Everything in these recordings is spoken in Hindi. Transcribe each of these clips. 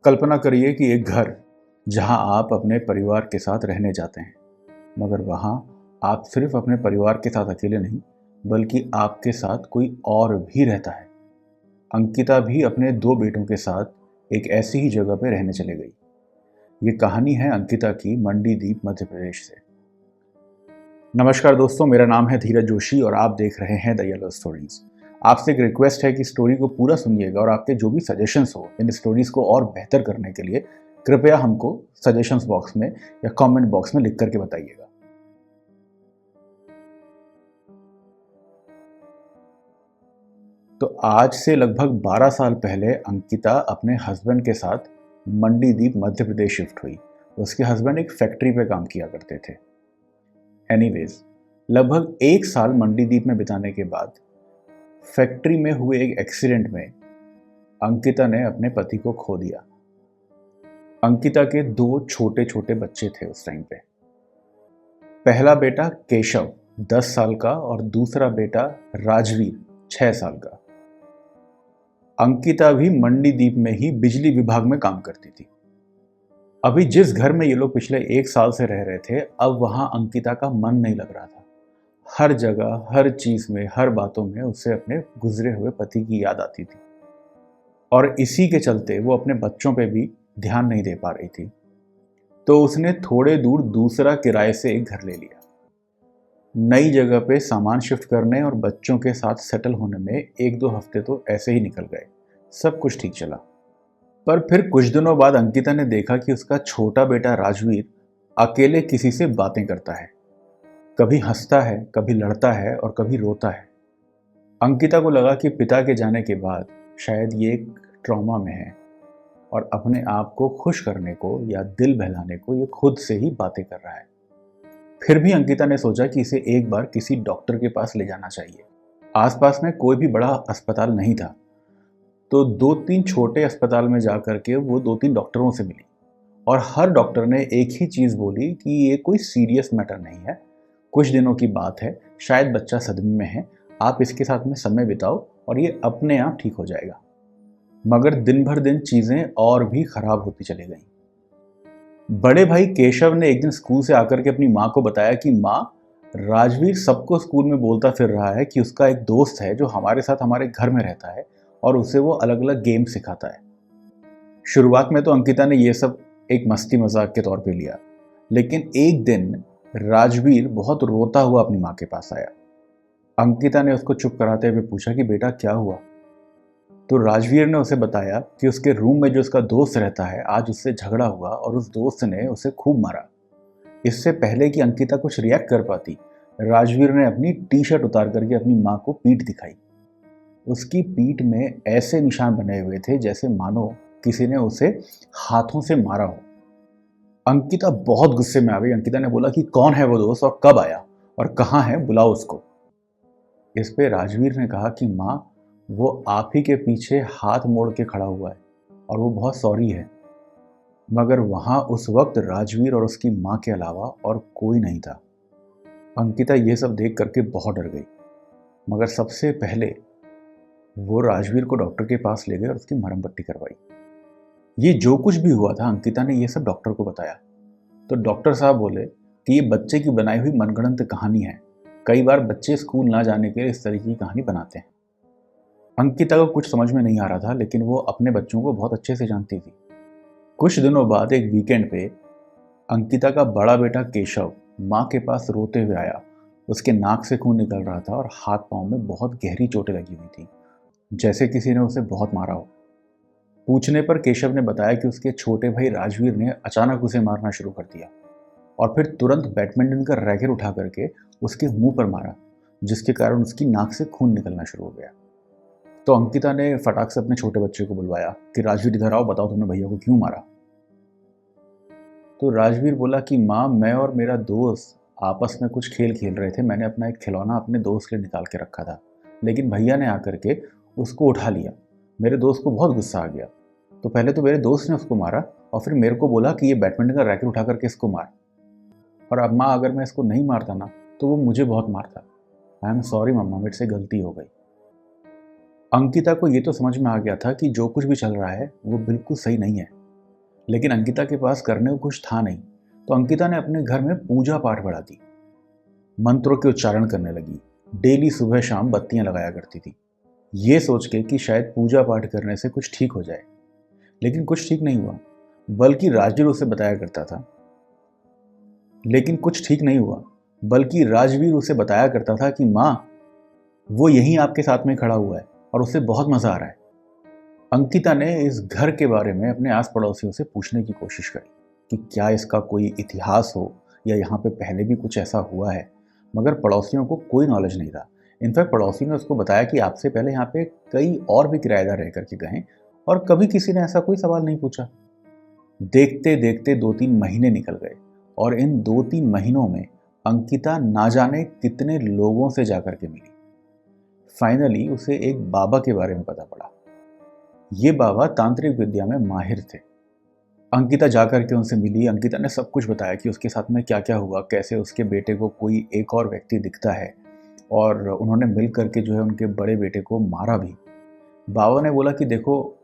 कल्पना करिए कि एक घर जहां आप अपने परिवार के साथ रहने जाते हैं, मगर वहां आप सिर्फ अपने परिवार के साथ अकेले नहीं, बल्कि आपके साथ कोई और भी रहता है। अंकिता भी अपने दो बेटों के साथ एक ऐसी ही जगह पर रहने चले गई। ये कहानी है अंकिता की मंडीदीप मध्य प्रदेश से। नमस्कार दोस्तों, मेरा नाम है धीरज जोशी और आप देख रहे हैं द येलो स्टोरीज। आपसे एक रिक्वेस्ट है कि स्टोरी को पूरा सुनिएगा और आपके जो भी सजेशंस हो इन स्टोरीज को और बेहतर करने के लिए कृपया हमको सजेशंस बॉक्स में या कमेंट बॉक्स में लिख करके बताइएगा। तो आज से लगभग 12 साल पहले अंकिता अपने हस्बैंड के साथ मंडीदीप मध्य प्रदेश शिफ्ट हुई। उसके हस्बैंड एक फैक्ट्री पे काम किया करते थे। एनीवेज, लगभग एक साल मंडीदीप में बिताने के बाद फैक्ट्री में हुए एक एक्सीडेंट में अंकिता ने अपने पति को खो दिया। अंकिता के दो छोटे छोटे बच्चे थे उस टाइम पे। पहला बेटा केशव 10 साल का और दूसरा बेटा राजवीर 6 साल का। अंकिता भी मंडीदीप में ही बिजली विभाग में काम करती थी। अभी जिस घर में ये लोग पिछले एक साल से रह रहे थे, अब वहां अंकिता का मन नहीं लग रहा था। हर जगह, हर चीज में, हर बातों में उसे अपने गुजरे हुए पति की याद आती थी और इसी के चलते वो अपने बच्चों पे भी ध्यान नहीं दे पा रही थी। तो उसने थोड़े दूर दूसरा किराए से एक घर ले लिया। नई जगह पे सामान शिफ्ट करने और बच्चों के साथ सेटल होने में 1-2 हफ्ते तो ऐसे ही निकल गए। सब कुछ ठीक चला, पर फिर कुछ दिनों बाद अंकिता ने देखा कि उसका छोटा बेटा राजवीर अकेले किसी से बातें करता है। कभी हंसता है, कभी लड़ता है और कभी रोता है। अंकिता को लगा कि पिता के जाने के बाद शायद ये एक ट्रॉमा में है और अपने आप को खुश करने को या दिल बहलाने को ये खुद से ही बातें कर रहा है। फिर भी अंकिता ने सोचा कि इसे एक बार किसी डॉक्टर के पास ले जाना चाहिए। आसपास में कोई भी बड़ा अस्पताल नहीं था, तो 2-3 छोटे अस्पताल में जाकर के वो 2-3 डॉक्टरों से मिली और हर डॉक्टर ने एक ही चीज़ बोली कि ये कोई सीरियस मैटर नहीं है, कुछ दिनों की बात है, शायद बच्चा सदमे में है, आप इसके साथ में समय बिताओ और ये अपने आप ठीक हो जाएगा। मगर दिन भर दिन चीज़ें और भी खराब होती चली गईं। बड़े भाई केशव ने एक दिन स्कूल से आकर के अपनी माँ को बताया कि माँ, राजवीर सबको स्कूल में बोलता फिर रहा है कि उसका एक दोस्त है जो हमारे साथ हमारे घर में रहता है और उसे वो अलग अलग गेम सिखाता है। शुरुआत में तो अंकिता ने ये सब एक मस्ती मजाक के तौर पे लिया, लेकिन एक दिन राजवीर बहुत रोता हुआ अपनी माँ के पास आया। अंकिता ने उसको चुप कराते हुए पूछा कि बेटा क्या हुआ। तो राजवीर ने उसे बताया कि उसके रूम में जो उसका दोस्त रहता है, आज उससे झगड़ा हुआ और उस दोस्त ने उसे खूब मारा। इससे पहले कि अंकिता कुछ रिएक्ट कर पाती, राजवीर ने अपनी टी शर्ट उतार करके अपनी माँ को पीठ दिखाई। उसकी पीठ में ऐसे निशान बने हुए थे जैसे मानो किसी ने उसे हाथों से मारा हो। अंकिता बहुत गुस्से में आ गई। अंकिता ने बोला कि कौन है वो दोस्त और कब आया और कहाँ है, बुलाओ उसको। इस पे राजवीर ने कहा कि माँ, वो आप ही के पीछे हाथ मोड़ के खड़ा हुआ है और वो बहुत सॉरी है। मगर वहाँ उस वक्त राजवीर और उसकी माँ के अलावा और कोई नहीं था। अंकिता ये सब देख करके बहुत डर गई, मगर सबसे पहले वो राजवीर को डॉक्टर के पास ले गए और उसकी मरहम पट्टी करवाई। ये जो कुछ भी हुआ था अंकिता ने ये सब डॉक्टर को बताया। तो डॉक्टर साहब बोले कि ये बच्चे की बनाई हुई मनगढ़ंत कहानी है। कई बार बच्चे स्कूल ना जाने के लिए इस तरीके की कहानी बनाते हैं। अंकिता को कुछ समझ में नहीं आ रहा था, लेकिन वो अपने बच्चों को बहुत अच्छे से जानती थी। कुछ दिनों बाद एक वीकेंड पे अंकिता का बड़ा बेटा केशव माँ के पास रोते हुए आया। उसके नाक से खून निकल रहा था और हाथ पाँव में बहुत गहरी चोटें लगी हुई थी, जैसे किसी ने उसे बहुत मारा हो। पूछने पर केशव ने बताया कि उसके छोटे भाई राजवीर ने अचानक उसे मारना शुरू कर दिया और फिर तुरंत बैडमिंटन का रैकेट उठा करके उसके मुंह पर मारा, जिसके कारण उसकी नाक से खून निकलना शुरू हो गया। तो अंकिता ने फटाक से अपने छोटे बच्चे को बुलवाया कि राजवीर इधर आओ, बताओ तुमने भैया को क्यों मारा। तो राजवीर बोला कि माँ, मैं और मेरा दोस्त आपस में कुछ खेल खेल रहे थे। मैंने अपना एक खिलौना अपने दोस्त के लिए निकाल के रखा था, लेकिन भैया ने आकर के उसको उठा लिया। मेरे दोस्त को बहुत गुस्सा आ गया, तो पहले तो मेरे दोस्त ने उसको मारा और फिर मेरे को बोला कि ये बैडमिंटन का रैकेट उठा करके इसको मार। और अब माँ, अगर मैं इसको नहीं मारता ना तो वो मुझे बहुत मारता। आई एम सॉरी मम्मा, मेरे से गलती हो गई। अंकिता को ये तो समझ में आ गया था कि जो कुछ भी चल रहा है वो बिल्कुल सही नहीं है, लेकिन अंकिता के पास करने को कुछ था नहीं, तो अंकिता ने अपने घर में पूजा पाठ बढ़ा दी। मंत्रों के उच्चारण करने लगी। डेली सुबह शाम बत्तियां लगाया करती थी, ये सोच के कि शायद पूजा पाठ करने से कुछ ठीक हो जाए। लेकिन कुछ ठीक नहीं हुआ, बल्कि राजवीर उसे बताया करता था लेकिन कुछ ठीक नहीं हुआ बल्कि राजवीर उसे बताया करता था कि माँ, वो यहीं आपके साथ में खड़ा हुआ है और उसे बहुत मजा आ रहा है। अंकिता ने इस घर के बारे में अपने आस पड़ोसियों से पूछने की कोशिश करी कि क्या इसका कोई इतिहास हो या यहाँ पे पहले भी कुछ ऐसा हुआ है, मगर पड़ोसियों को कोई नॉलेज नहीं था। इनफैक्ट पड़ोसी ने उसको बताया कि आपसे पहले यहाँ पे कई और भी किराएदार रह करके गए और कभी किसी ने ऐसा कोई सवाल नहीं पूछा। देखते देखते 2-3 महीने निकल गए और इन 2-3 महीनों में अंकिता ना जाने कितने लोगों से जाकर के मिली। फाइनली उसे एक बाबा के बारे में पता पड़ा। ये बाबा तांत्रिक विद्या में माहिर थे। अंकिता जाकर के उनसे मिली। अंकिता ने सब कुछ बताया कि उसके साथ में क्या क्या हुआ, कैसे उसके बेटे को कोई एक और व्यक्ति दिखता है और उन्होंने मिल करके जो है उनके बड़े बेटे को मारा भी। बाबा ने बोला कि देखो,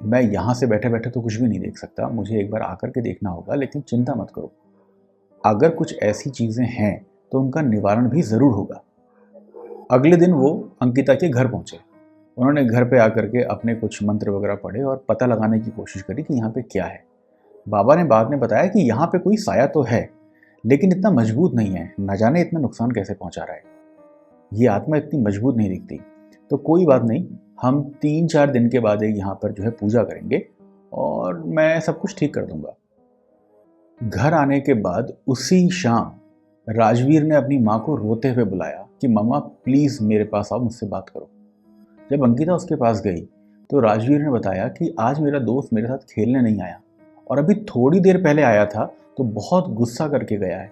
मैं यहाँ से बैठे बैठे तो कुछ भी नहीं देख सकता, मुझे एक बार आकर के देखना होगा, लेकिन चिंता मत करो, अगर कुछ ऐसी चीज़ें हैं तो उनका निवारण भी ज़रूर होगा। अगले दिन वो अंकिता के घर पहुँचे। उन्होंने घर पे आकर के अपने कुछ मंत्र वगैरह पढ़े और पता लगाने की कोशिश करी कि यहाँ पे क्या है। बाबा ने बाद में बताया कि यहाँ पे कोई साया तो है, लेकिन इतना मजबूत नहीं है, न जाने इतना नुकसान कैसे पहुँचा रहा है। ये आत्मा इतनी मजबूत नहीं दिखती, तो कोई बात नहीं, हम 3-4 दिन के बाद एक यहाँ पर जो है पूजा करेंगे और मैं सब कुछ ठीक कर दूंगा। घर आने के बाद उसी शाम राजवीर ने अपनी माँ को रोते हुए बुलाया कि मम्मा प्लीज़ मेरे पास आओ, मुझसे बात करो। जब अंकिता उसके पास गई तो राजवीर ने बताया कि आज मेरा दोस्त मेरे साथ खेलने नहीं आया और अभी थोड़ी देर पहले आया था तो बहुत गुस्सा करके गया है।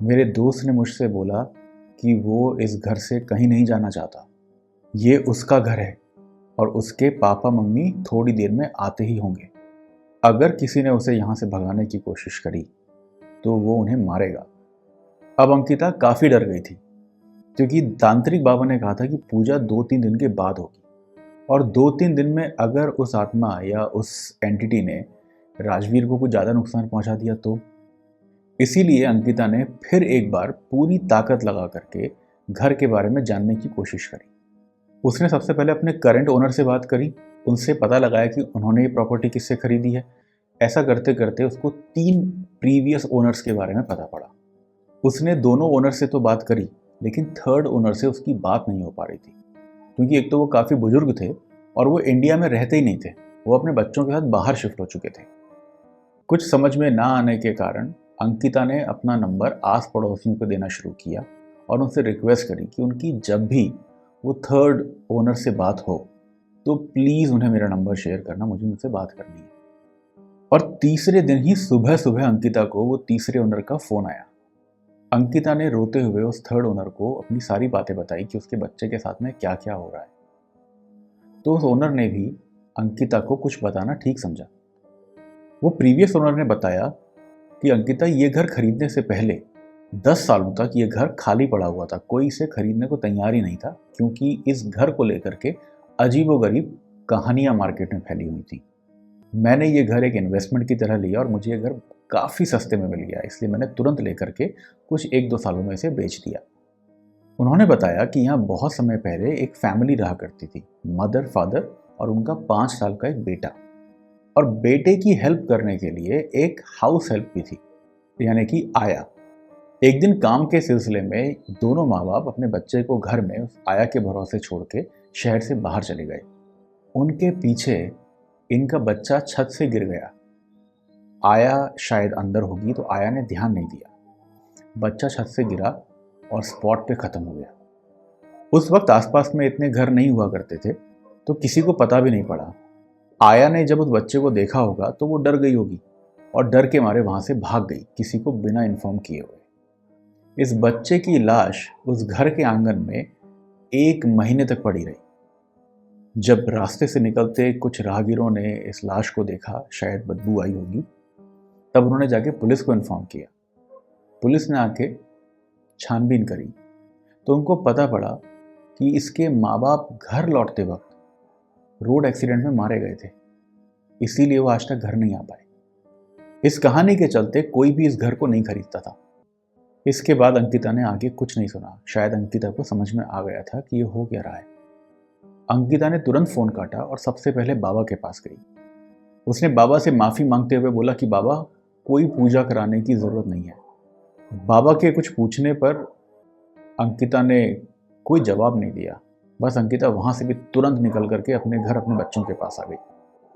मेरे दोस्त ने मुझसे बोला कि वो इस घर से कहीं नहीं जाना चाहता, ये उसका घर है और उसके पापा मम्मी थोड़ी देर में आते ही होंगे। अगर किसी ने उसे यहाँ से भगाने की कोशिश करी तो वो उन्हें मारेगा। अब अंकिता काफ़ी डर गई थी, क्योंकि तांत्रिक बाबा ने कहा था कि पूजा 2-3 दिन के बाद होगी और 2-3 दिन में अगर उस आत्मा या उस एंटिटी ने राजवीर को कुछ ज़्यादा नुकसान पहुंचा दिया तो। इसीलिए अंकिता ने फिर एक बार पूरी ताकत लगा करके घर के बारे में जानने की कोशिश करी। उसने सबसे पहले अपने करंट ओनर से बात करी, उनसे पता लगाया कि उन्होंने ये प्रॉपर्टी किससे खरीदी है। ऐसा करते करते उसको 3 प्रीवियस ओनर्स के बारे में पता पड़ा। उसने दोनों ओनर से तो बात करी, लेकिन थर्ड ओनर से उसकी बात नहीं हो पा रही थी, क्योंकि एक तो वो काफ़ी बुजुर्ग थे और वो इंडिया में रहते ही नहीं थे, वो अपने बच्चों के साथ बाहर शिफ्ट हो चुके थे। कुछ समझ में ना आने के कारण अंकिता ने अपना नंबर आस पड़ोसियों को देना शुरू किया और उनसे रिक्वेस्ट करी कि उनकी जब भी वो थर्ड ओनर से बात हो तो प्लीज़ उन्हें मेरा नंबर शेयर करना, मुझे उनसे बात करनी है। और तीसरे दिन ही सुबह सुबह अंकिता को वो तीसरे ओनर का फ़ोन आया। अंकिता ने रोते हुए उस थर्ड ओनर को अपनी सारी बातें बताई कि उसके बच्चे के साथ में क्या क्या हो रहा है। तो उस ओनर ने भी अंकिता को कुछ बताना ठीक समझा। वो प्रीवियस ओनर ने बताया कि अंकिता, ये घर खरीदने से पहले 10 सालों तक ये घर खाली पड़ा हुआ था, कोई इसे खरीदने को तैयार ही नहीं था, क्योंकि इस घर को लेकर के अजीबोगरीब कहानियां मार्केट में फैली हुई थी। मैंने ये घर एक इन्वेस्टमेंट की तरह लिया और मुझे ये घर काफ़ी सस्ते में मिल गया, इसलिए मैंने तुरंत लेकर के कुछ 1-2 सालों में इसे बेच दिया। उन्होंने बताया कि यहाँ बहुत समय पहले एक फैमिली रहा करती थी, मदर, फादर और उनका 5 साल का एक बेटा, और बेटे की हेल्प करने के लिए एक हाउस हेल्प भी थी, यानी कि आया। एक दिन काम के सिलसिले में दोनों माँ बाप अपने बच्चे को घर में उस आया के भरोसे छोड़ के शहर से बाहर चले गए। उनके पीछे इनका बच्चा छत से गिर गया। आया शायद अंदर होगी तो आया ने ध्यान नहीं दिया, बच्चा छत से गिरा और स्पॉट पे ख़त्म हो गया। उस वक्त आसपास में इतने घर नहीं हुआ करते थे, तो किसी को पता भी नहीं पड़ा। आया ने जब उस बच्चे को देखा होगा तो वो डर गई होगी और डर के मारे वहाँ से भाग गई, किसी को बिना इन्फॉर्म किए हुए। इस बच्चे की लाश उस घर के आंगन में 1 महीने तक पड़ी रही। जब रास्ते से निकलते कुछ राहगीरों ने इस लाश को देखा, शायद बदबू आई होगी, तब उन्होंने जाके पुलिस को इन्फॉर्म किया। पुलिस ने आके छानबीन करी तो उनको पता पड़ा कि इसके माँ बाप घर लौटते वक्त रोड एक्सीडेंट में मारे गए थे, इसीलिए वो आज तक घर नहीं आ पाए। इस कहानी के चलते कोई भी इस घर को नहीं खरीदता था। इसके बाद अंकिता ने आगे कुछ नहीं सुना। शायद अंकिता को समझ में आ गया था कि ये हो क्या रहा है। अंकिता ने तुरंत फोन काटा और सबसे पहले बाबा के पास गई। उसने बाबा से माफी मांगते हुए बोला कि बाबा, कोई पूजा कराने की जरूरत नहीं है। बाबा के कुछ पूछने पर अंकिता ने कोई जवाब नहीं दिया। बस अंकिता वहां से भी तुरंत निकल करके अपने घर अपने बच्चों के पास आ गई।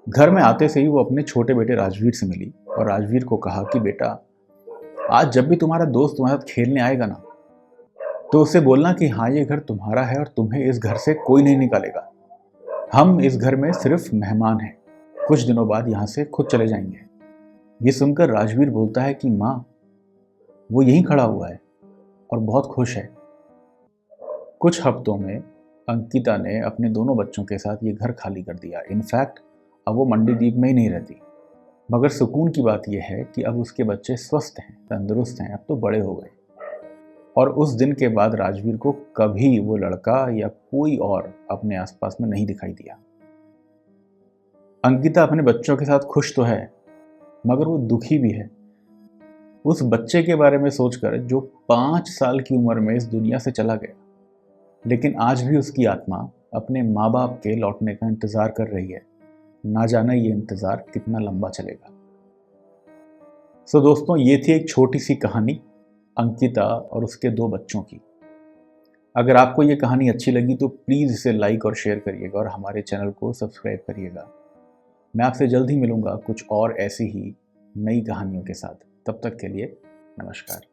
घर में आते से ही वो अपने छोटे बेटे राजवीर से मिली और राजवीर को कहा कि बेटा, आज जब भी तुम्हारा दोस्त तुम्हारे साथ खेलने आएगा ना, तो उससे बोलना कि हाँ, ये घर तुम्हारा है और तुम्हें इस घर से कोई नहीं निकालेगा। हम इस घर में सिर्फ मेहमान हैं, कुछ दिनों बाद यहाँ से खुद चले जाएंगे। ये सुनकर राजवीर बोलता है कि माँ, वो यहीं खड़ा हुआ है और बहुत खुश है। कुछ हफ्तों में अंकिता ने अपने दोनों बच्चों के साथ ये घर खाली कर दिया। इनफैक्ट अब वो मंडीदीप में ही नहीं रहती। मगर सुकून की बात यह है कि अब उसके बच्चे स्वस्थ हैं, तंदुरुस्त हैं, अब तो बड़े हो गए। और उस दिन के बाद राजवीर को कभी वो लड़का या कोई और अपने आसपास में नहीं दिखाई दिया। अंकिता अपने बच्चों के साथ खुश तो है, मगर वो दुखी भी है। उस बच्चे के बारे में सोचकर जो 5 साल की उम्र में इस दुनिया से चला गया, लेकिन आज भी उसकी आत्मा अपने माँ बाप के लौटने का इंतजार कर रही है। ना जाना ये इंतजार कितना लंबा चलेगा। सो दोस्तों, ये थी एक छोटी सी कहानी अंकिता और उसके 2 बच्चों की। अगर आपको ये कहानी अच्छी लगी तो प्लीज़ इसे लाइक और शेयर करिएगा और हमारे चैनल को सब्सक्राइब करिएगा। मैं आपसे जल्द ही मिलूंगा कुछ और ऐसी ही नई कहानियों के साथ। तब तक के लिए नमस्कार।